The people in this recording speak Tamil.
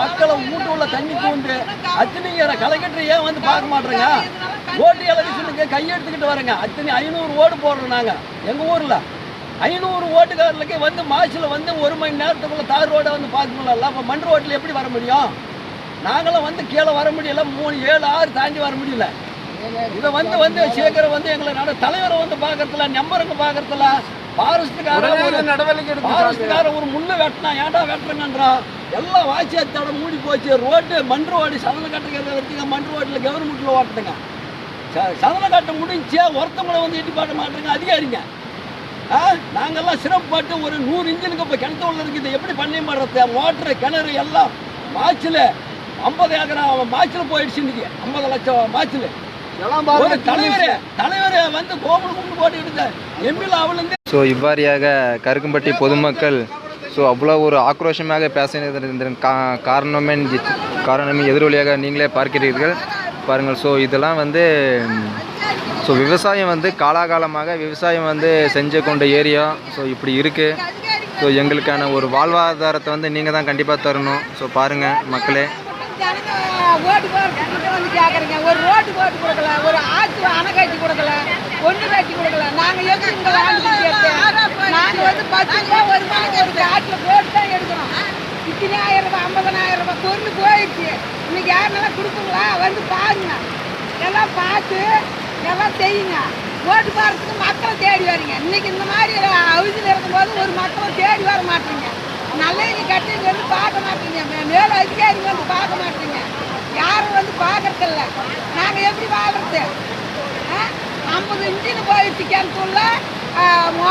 மக்களை வீட்டு உள்ள தண்ணி தூண்டு அத்தனை கலைக்கட்டு ஏன் வந்து பார்க்க மாட்டேங்க. ஓட்டு எலெக்ஷனுக்கு கையெடுத்துக்கிட்டு வரேங்க. அத்தனை 500 ஓட்டு போடுறோம் நாங்கள் எங்கள் ஊரில். 500 ஓட்டுக்காரர்களுக்கு வந்து மாசில் வந்து 1 மணி நேரத்துக்குள்ள தார் ரோடை வந்து பார்க்கணும்ல. அப்போ மண் ரோட்டில் எப்படி வர முடியும்? நாங்களும் வந்து கீழே வர முடியல. 3, 7, 6 தாண்டி வர முடியல. இதை வந்து சீக்கிரம் வந்து எங்களை தலைவரை வந்து பார்க்கறதுல, நம்பருங்க பார்க்கறதுல, ஃபாரஸ்ட்டுக்காரன் ஒரு முள்ளு வெட்டினா ஏன்டா வெட்டுறங்கன்றான். எல்லாம் வாட்சியத்தோட மூடி போச்சு. ரோட்டு மண் ரோடு சதன கட்டுக்கிறத வச்சுங்க. மண் ரோட்டில் கவர்மெண்ட்டில் ஓட்டுங்க. சதன கட்ட முடிஞ்சே ஒருத்தவங்களை வந்து எட்டி பாட்ட மாட்டேங்க அதிகாரிங்க. நாங்கள்லாம் சிரமப்பட்டு ஒரு 100 இன்ஜினுக்கு இப்போ கிணத்து உள்ள இருக்குது. எப்படி பண்ணி மாடுறது? மோட்ரு கிணறு எல்லாம் மாய்ச்சல் 50 ஏக்கர் மாய்ச்சல் போயிடுச்சு. இன்னைக்கு 50 லட்சம் மாய்ச்சல். ஒரு தலைவர் வந்து கோபுரம் கும்பிட்டு போட்டுக்கிட்டு எம்பியில் அவளுங்க. ஸோ இவ்வாறியாக கருக்கம்பட்டி பொதுமக்கள் அவ்வளோ ஒரு ஆக்ரோஷமாக பேசினதன் காரணமே எதிரொலியாக நீங்களே பார்க்கிறீர்கள் பாருங்கள். இதெல்லாம் வந்து விவசாயம் வந்து காலாகாலமாக விவசாயம் வந்து செஞ்சு கொண்ட ஏரியா. இப்படி இருக்குது. எங்களுக்கான ஒரு வாழ்வாதாரத்தை வந்து நீங்கள் தான் கண்டிப்பாக தரணும். பாருங்கள் மக்களே, ஓட்டு போகிறதுக்கு வந்து கேட்குறீங்க. ஒரு ரோட்டு போட்டு கொடுக்கல, ஒரு ஆற்று அணை கட்டி கொடுக்கல, ஒன்று கட்டி கொடுக்கல. நாங்கள் எப்படி இங்கே வாழ்ந்துட்டு நாங்கள் வந்து 10 ரூபா வருமானம் ஒரு ஆற்றில் போட்டு தான் எடுக்கிறோம். இத்தனை 1000 ரூபா 50,000 ரூபா பொருள் போயிடுச்சு. இன்னைக்கு யாருனாலும் கொடுக்குங்களா? வந்து பாருங்க, எல்லாம் பார்த்து எல்லாம் செய்யுங்க. ஓட்டு போகிறதுக்கு மக்களை தேடி வரீங்க. இன்னைக்கு இந்த மாதிரி அவதியில் இருக்கும்போது ஒரு மக்களை தேடி வர மாட்டீங்க. நல்லவங்க கட்டிங்க வந்து பார்க்க மாட்டீங்க. மேல அதிகாரிங்க வந்து பார்க்க மாட்டீங்க. யாரும் வந்து பார்க்கறதில்ல. நாங்கள் எப்படி வாழ்றது? 50 இன்ஜின் போயிடுச்சு கிணத்துள்ள